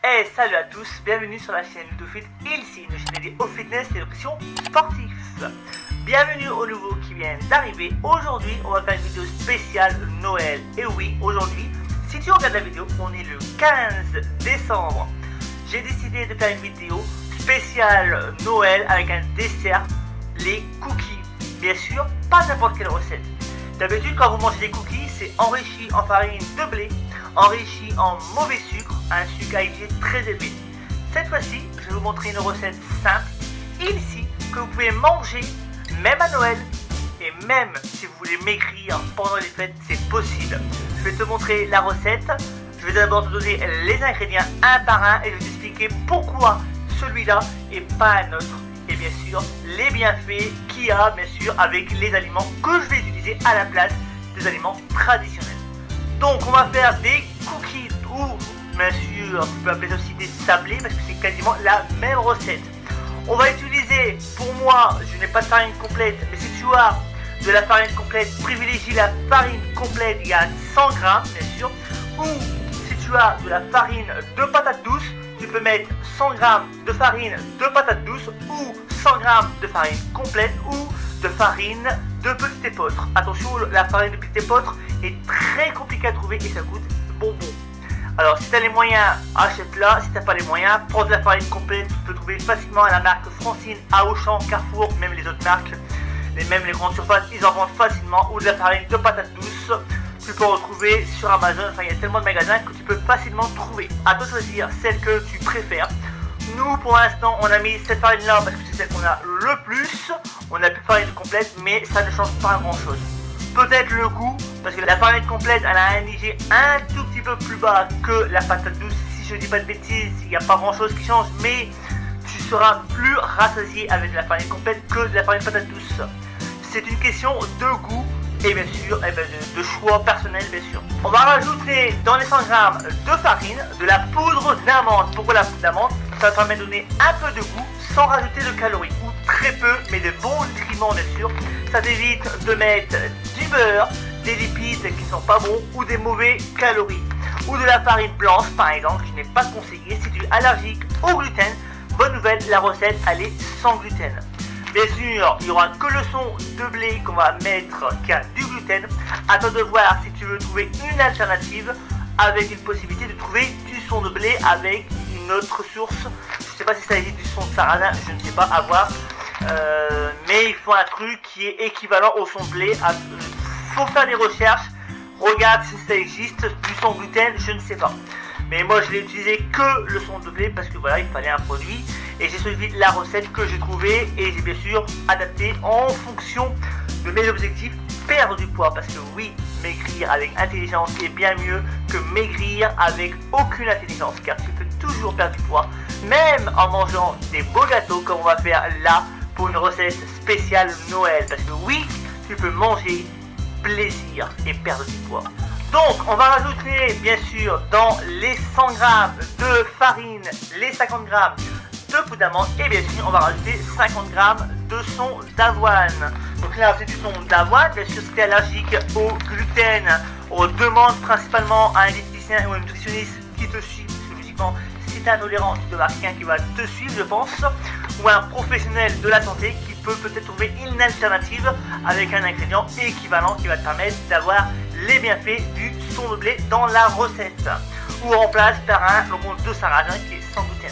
Hey, salut à tous, bienvenue sur la chaîne LudoFit, ici une chaîne dédiée au fitness et nutrition sportif. Bienvenue aux nouveaux qui viennent d'arriver. Aujourd'hui, on va faire une vidéo spéciale Noël. Et oui, aujourd'hui, si tu regardes la vidéo, on est le 15 décembre. J'ai décidé de faire une vidéo spéciale Noël avec un dessert, les cookies. Bien sûr, pas n'importe quelle recette. D'habitude, quand vous mangez des cookies, c'est enrichi en farine de blé, enrichi en mauvais sucre, un sucre à IgG très élevé. Cette fois-ci, je vais vous montrer une recette simple, ici, que vous pouvez manger même à Noël, et même si vous voulez maigrir pendant les fêtes, c'est possible. Je vais te montrer la recette, je vais d'abord te donner les ingrédients un par un, et je vais t'expliquer pourquoi celui-là et pas un autre. Et bien sûr, les bienfaits qu'il y a, bien sûr, avec les aliments que je vais utiliser à la place des aliments traditionnels. Donc, on va faire des cookies ou, bien sûr, tu peux appeler ça aussi des sablés parce que c'est quasiment la même recette. On va utiliser, pour moi, je n'ai pas de farine complète, mais si tu as de la farine complète, privilégie la farine complète, il y a 100 grammes, bien sûr. Ou, si tu as de la farine de patate douce, tu peux mettre 100 g de farine de patate douce ou 100 g de farine complète ou de farine de petit épeautre. Attention, la farine de petit épeautre est très compliquée à trouver et ça coûte bonbon. Alors si tu as les moyens, achète-la. Si tu n'as pas les moyens, prends de la farine complète. Tu peux trouver facilement à la marque Francine, à Auchan, Carrefour, même les autres marques, même les grandes surfaces, ils en vendent facilement. Ou de la farine de patate douce. Tu peux retrouver sur Amazon, enfin il y a tellement de magasins que tu peux facilement trouver. À toi de choisir celle que tu préfères. Nous pour l'instant on a mis cette farine là parce que c'est celle qu'on a le plus. On n'a plus de farine complète mais ça ne change pas grand chose. Peut-être le goût parce que la farine complète elle a un IG un tout petit peu plus bas que la patate douce. Si je dis pas de bêtises, il n'y a pas grand chose qui change mais tu seras plus rassasié avec de la farine complète que de la farine patate douce. C'est une question de goût. Et bien sûr, de choix personnel, bien sûr. On va rajouter dans les 100 g de farine de la poudre d'amande. Pourquoi la poudre d'amande? Ça permet de donner un peu de goût sans rajouter de calories. Ou très peu, mais de bons nutriments, bien sûr. Ça t'évite de mettre du beurre, des lipides qui sont pas bons ou des mauvais calories. Ou de la farine blanche, par exemple, qui n'est pas conseillé si tu es allergique au gluten. Bonne nouvelle, la recette, elle est sans gluten. Bien sûr, il n'y aura que le son de blé qu'on va mettre qui a du gluten. À toi de voir si tu veux trouver une alternative avec une possibilité de trouver du son de blé avec une autre source. Je ne sais pas si ça existe du son de sarrasin, je ne sais pas, à voir. Mais il faut un truc qui est équivalent au son de blé. Faut faire des recherches. Regarde si ça existe du son gluten, je ne sais pas. Mais moi je l'ai utilisé que le son de blé parce que voilà, il fallait un produit. Et j'ai suivi la recette que j'ai trouvée et j'ai bien sûr adapté en fonction de mes objectifs, perdre du poids. Parce que oui, maigrir avec intelligence est bien mieux que maigrir avec aucune intelligence. Car tu peux toujours perdre du poids, même en mangeant des beaux gâteaux comme on va faire là pour une recette spéciale Noël. Parce que oui, tu peux manger plaisir et perdre du poids. Donc on va rajouter bien sûr dans les 100 g de farine, les 50 g de poudre d'amande et bien sûr on va rajouter 50 g de son d'avoine. Donc là c'est du son d'avoine, bien sûr si tu es allergique au gluten, on demande principalement à un diététicien ou un nutritionniste qui te suit, parce que logiquement si tu es intolérant tu dois avoir quelqu'un qui va te suivre je pense, ou un professionnel de la santé qui peut peut-être trouver une alternative avec un ingrédient équivalent qui va te permettre d'avoir les bienfaits du son de blé dans la recette. Ou on remplace par un bonbon de sarrasin qui est sans gluten.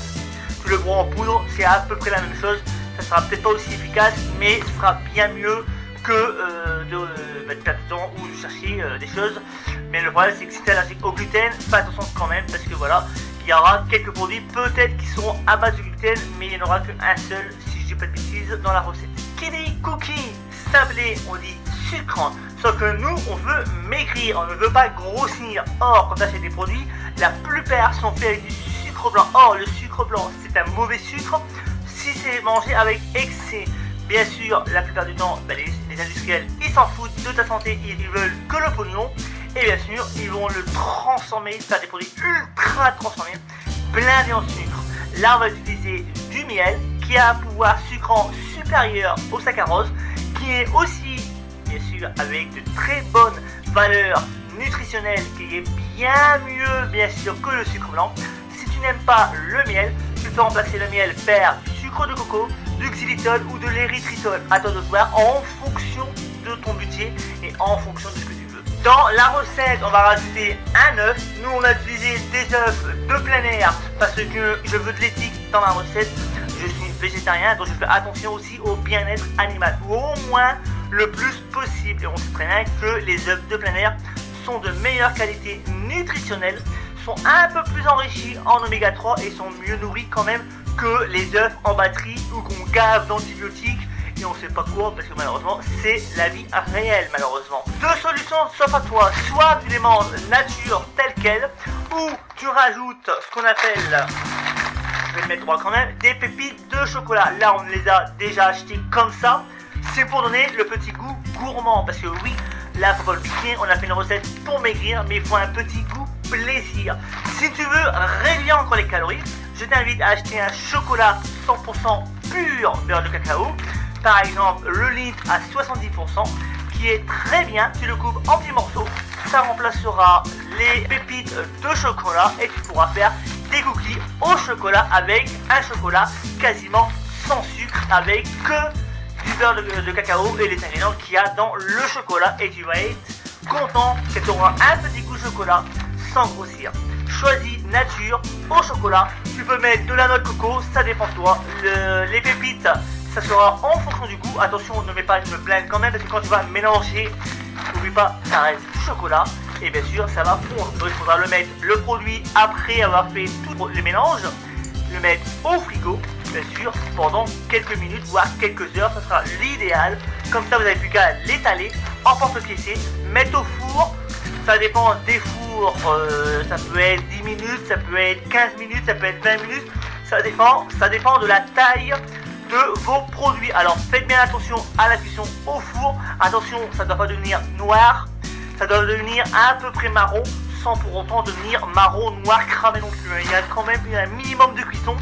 Tu le bois en poudre, c'est à peu près la même chose. Ça sera peut-être pas aussi efficace, mais ce sera bien mieux que de perdre du temps ou de chercher des choses. Mais le problème c'est que si tu es allergique au gluten, fais attention quand même parce que voilà, il y aura quelques produits peut-être qui seront à base de gluten, mais il n'y en aura qu'un seul si je dis pas de bêtises dans la recette. Qui dit cookie sablé, on dit sucrant. Sauf que nous, on veut maigrir, on ne veut pas grossir. Or, quand tu achètes des produits, la plupart sont faits avec du sucre blanc. Or, le sucre blanc, c'est un mauvais sucre si c'est mangé avec excès. Bien sûr, la plupart du temps, les industriels, ils s'en foutent de ta santé, ils veulent que le pognon. Et bien sûr, ils vont le transformer, faire des produits ultra transformés, blindés en sucre. Là, on va utiliser du miel qui a un pouvoir sucrant supérieur au saccharose, qui est aussi bien sûr avec de très bonnes valeurs nutritionnelles, qui est bien mieux bien sûr que le sucre blanc. Si tu n'aimes pas le miel, tu peux remplacer le miel par du sucre de coco, du xylitol ou de l'érythritol. À toi de voir en fonction de ton budget et en fonction de ce que tu veux. Dans la recette, on va rajouter un œuf. Nous, on a utilisé des œufs de plein air parce que je veux de l'éthique dans ma recette. Je suis végétarien, donc je fais attention aussi au bien-être animal, ou au moins le plus possible. Et on sait très bien que les œufs de plein air sont de meilleure qualité nutritionnelle, sont un peu plus enrichis en oméga 3 et sont mieux nourris quand même que les œufs en batterie ou qu'on gave d'antibiotiques et on sait pas quoi, parce que malheureusement c'est la vie réelle malheureusement. Deux solutions s'offrent à toi, soit tu les manges nature telles quelles, ou tu rajoutes ce qu'on appelle, je vais le mettre droit quand même, des pépites de chocolat. Là on les a déjà achetées comme ça, c'est pour donner le petit goût gourmand, parce que oui, là faut pas le piquer, on a fait une recette pour maigrir, mais il faut un petit goût plaisir. Si tu veux réduire encore les calories, je t'invite à acheter un chocolat 100% pur beurre de cacao, par exemple le litre à 70%, qui est très bien. Tu le coupes en petits morceaux, ça remplacera les pépites de chocolat et tu pourras faire des cookies au chocolat avec un chocolat quasiment sans sucre, avec que du beurre de cacao et les ingrédients qu'il y a dans le chocolat, et tu vas être content que tu auras un petit goût chocolat sans grossir. Choisis nature au chocolat, tu peux mettre de la noix de coco, ça dépend de toi. Les pépites, ça sera en fonction du goût. Attention, ne mets pas une blende quand même, parce que quand tu vas mélanger, n'oublie pas, ça reste du chocolat et bien sûr ça va fondre. Donc il faudra le mettre, le produit, après avoir fait tout le mélange, le mettre au frigo, bien sûr, pendant quelques minutes, voire quelques heures, ça sera l'idéal. Comme ça vous n'avez plus qu'à l'étaler en porte-piécé, mettre au four. Ça dépend des fours, ça peut être 10 minutes, ça peut être 15 minutes, ça peut être 20 minutes, ça dépend de la taille de vos produits. Alors faites bien attention à la cuisson au four, attention, ça ne doit pas devenir noir, ça doit devenir à peu près marron, sans pour autant devenir marron noir cramé non plus. Il y a quand même un minimum de cuisson.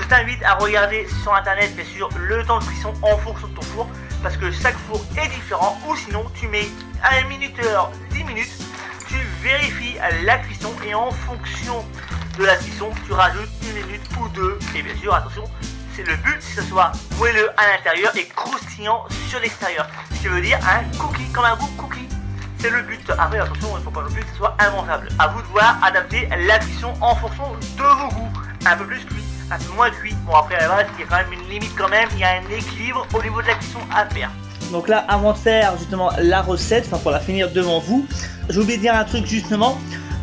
Je t'invite à regarder sur internet bien sûr le temps de cuisson en fonction de ton four, parce que chaque four est différent, ou sinon tu mets 1 minuteur, 10 minutes, tu vérifies la cuisson et en fonction de la cuisson tu rajoutes 1 minute ou 2, et bien sûr attention, c'est le but que ce soit moelleux à l'intérieur et croustillant sur l'extérieur, ce qui veut dire un cookie, comme un goût cookie, c'est le but. Après attention, il ne faut pas non plus que ce soit immangeable, à vous de voir adapter la cuisson en fonction de vos goûts, un peu plus cuit, un peu moins cuit. Bon après il y a quand même une limite quand même, il y a un équilibre au niveau de la cuisson à faire. Donc là, avant de faire justement la recette, enfin pour la finir devant vous, j'ai oublié de dire un truc justement.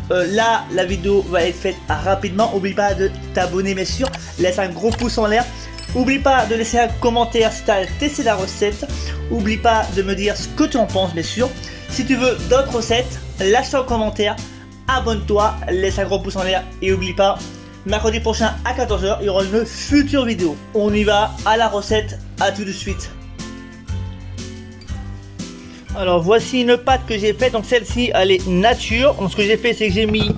Là, la vidéo va être faite rapidement. N'oublie pas de t'abonner bien sûr, laisse un gros pouce en l'air. N'oublie pas de laisser un commentaire si tu as testé la recette. N'oublie pas de me dire ce que tu en penses bien sûr. Si tu veux d'autres recettes, lâche un commentaire, abonne-toi, laisse un gros pouce en l'air et n'oublie pas, mercredi prochain à 14 h, il y aura une future vidéo. On y va à la recette, à tout de suite. Alors voici une pâte que j'ai faite, donc celle-ci elle est nature. Donc ce que j'ai fait c'est que j'ai mis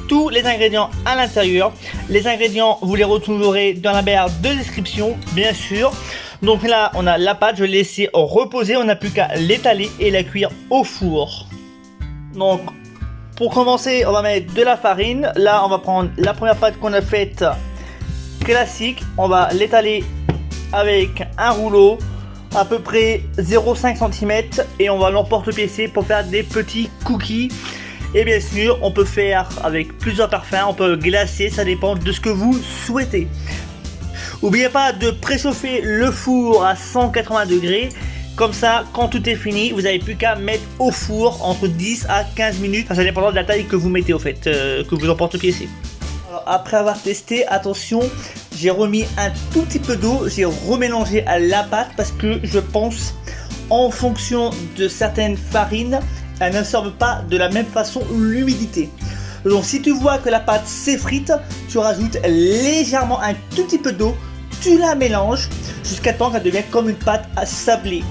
tous les ingrédients à l'intérieur. Les ingrédients vous les retrouverez dans la barre de description bien sûr. Donc là on a la pâte, je l'ai laissée reposer, on n'a plus qu'à l'étaler et la cuire au four. Donc pour commencer on va mettre de la farine. Là on va prendre la première pâte qu'on a faite classique, on va l'étaler avec un rouleau à peu près 0,5 cm et on va l'emporte-piécer pour faire des petits cookies. Et bien sûr on peut faire avec plusieurs parfums, on peut glacer, ça dépend de ce que vous souhaitez. N'oubliez pas de préchauffer le four à 180 degrés, comme ça quand tout est fini vous n'avez plus qu'à mettre au four entre 10 à 15 minutes, ça dépend de la taille que vous mettez au fait, que vous emporte-piécez. Après avoir testé, attention, j'ai remis un tout petit peu d'eau, j'ai remélangé à la pâte parce que je pense en fonction de certaines farines, elles n'absorbent pas de la même façon l'humidité. Donc si tu vois que la pâte s'effrite, tu rajoutes légèrement un tout petit peu d'eau, tu la mélanges jusqu'à temps qu'elle devienne comme une pâte à sabler.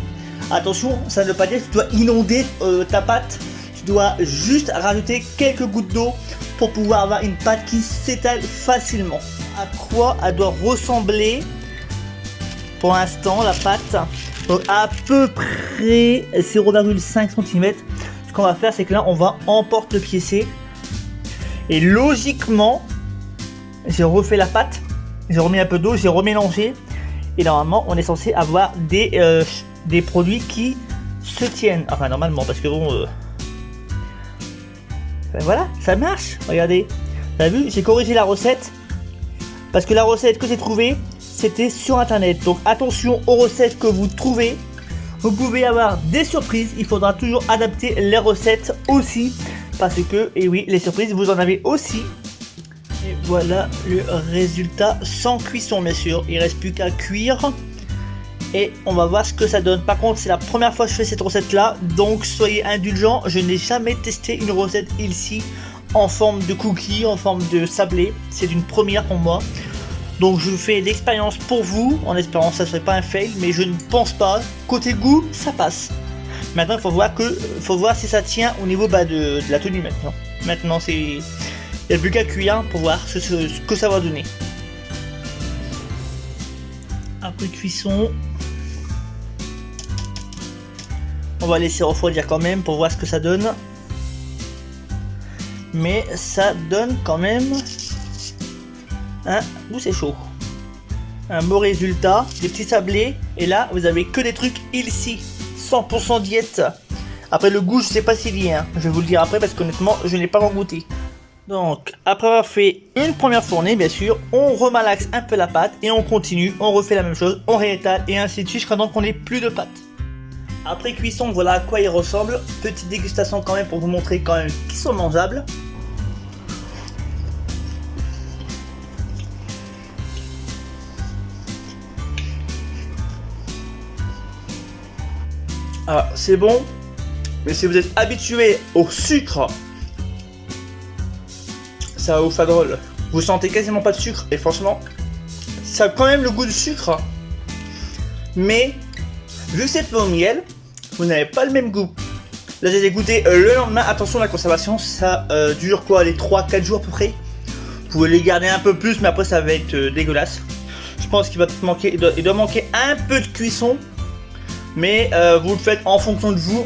Attention, ça ne veut pas dire que tu dois inonder ta pâte, tu dois juste rajouter quelques gouttes d'eau pour pouvoir avoir une pâte qui s'étale facilement. À quoi elle doit ressembler pour l'instant la pâte? Donc à peu près 0,5 cm. Ce qu'on va faire c'est que là on va emporte-piécer et logiquement j'ai refait la pâte, j'ai remis un peu d'eau, j'ai remélangé. Et normalement, on est censé avoir des produits qui se tiennent. Enfin, normalement, parce que bon... Ben voilà, ça marche. Regardez. Vous avez vu, j'ai corrigé la recette. Parce que la recette que j'ai trouvée, c'était sur internet. Donc attention aux recettes que vous trouvez. Vous pouvez avoir des surprises. Il faudra toujours adapter les recettes aussi. Parce que, et oui, les surprises, vous en avez aussi. Et voilà le résultat sans cuisson, bien sûr. Il ne reste plus qu'à cuire. Et on va voir ce que ça donne. Par contre, c'est la première fois que je fais cette recette là, donc soyez indulgents. Je n'ai jamais testé une recette ici en forme de cookie, en forme de sablé. C'est une première pour moi. Donc je fais l'expérience pour vous, en espérant que ça ne serait pas un fail, mais je ne pense pas. Côté goût, ça passe. Maintenant, il faut voir si ça tient au niveau de la tenue maintenant. Maintenant, il n'y a plus qu'à cuire pour voir ce que ça va donner. Après cuisson, on va laisser refroidir quand même pour voir ce que ça donne. Mais ça donne quand même c'est chaud. Un beau résultat, des petits sablés. Et là, vous avez que des trucs ici. 100% diète. Après le goût, je sais pas s'il y est. Je vais vous le dire après parce qu'honnêtement, je n'ai pas encore goûté. Donc, après avoir fait une première fournée, bien sûr, on remalaxe un peu la pâte et on continue. On refait la même chose, on réétale et ainsi de suite jusqu'à temps qu'on n'ait plus de pâte. Après cuisson, voilà à quoi il ressemble. Petite dégustation quand même pour vous montrer quand même qu'ils sont mangeables. Ah, c'est bon, mais si vous êtes habitué au sucre, ça va vous faire drôle. Vous sentez quasiment pas de sucre et franchement, ça a quand même le goût de sucre. Mais vu que c'est fait au miel, vous n'avez pas le même goût. Là j'ai goûté le lendemain. Attention, la conservation ça dure quoi, les 3-4 jours à peu près. Vous pouvez les garder un peu plus, mais après ça va être dégueulasse. Je pense qu'il va manquer, il doit manquer un peu de cuisson. Mais vous le faites en fonction de vous,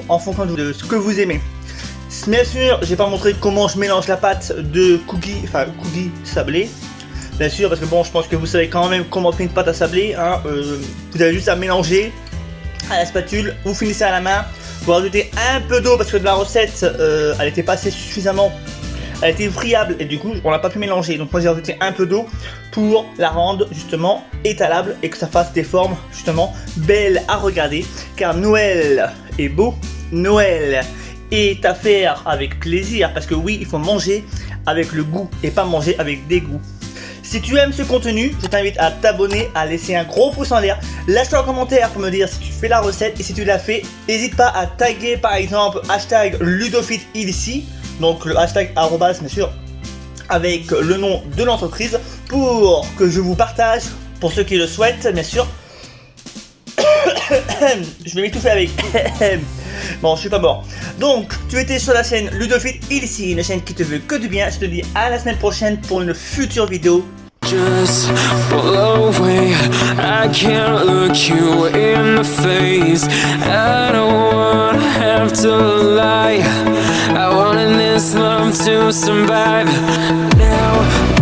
de ce que vous aimez. Bien sûr, j'ai pas montré comment je mélange la pâte de cookies sablé. Bien sûr, parce que bon, je pense que vous savez quand même comment faire une pâte à sabler. Hein, vous avez juste à mélanger à la spatule, vous finissez à la main. Vous rajoutez un peu d'eau parce que de la recette, elle était pas assez suffisamment. Elle était friable et du coup on l'a pas pu mélanger. Donc moi j'ai rajouté un peu d'eau pour la rendre justement étalable et que ça fasse des formes justement belles à regarder. Car Noël est beau, Noël est à faire avec plaisir. Parce que oui, il faut manger avec le goût et pas manger avec dégoût. Si tu aimes ce contenu, je t'invite à t'abonner, à laisser un gros pouce en l'air. Lâche-toi un commentaire pour me dire si tu fais la recette et si tu l'as fait. N'hésite pas à taguer par exemple hashtag LudoFitIci. Donc le hashtag arrobas bien sûr avec le nom de l'entreprise pour que je vous partage, pour ceux qui le souhaitent bien sûr. Je vais m'étouffer avec. Bon, je suis pas mort. Donc tu étais sur la chaîne LudoFitIci, une chaîne qui te veut que du bien. Je te dis à la semaine prochaine pour une future vidéo. Just blow away, I can't look you in the face. I don't wanna have to lie. I wanted this love to survive. Now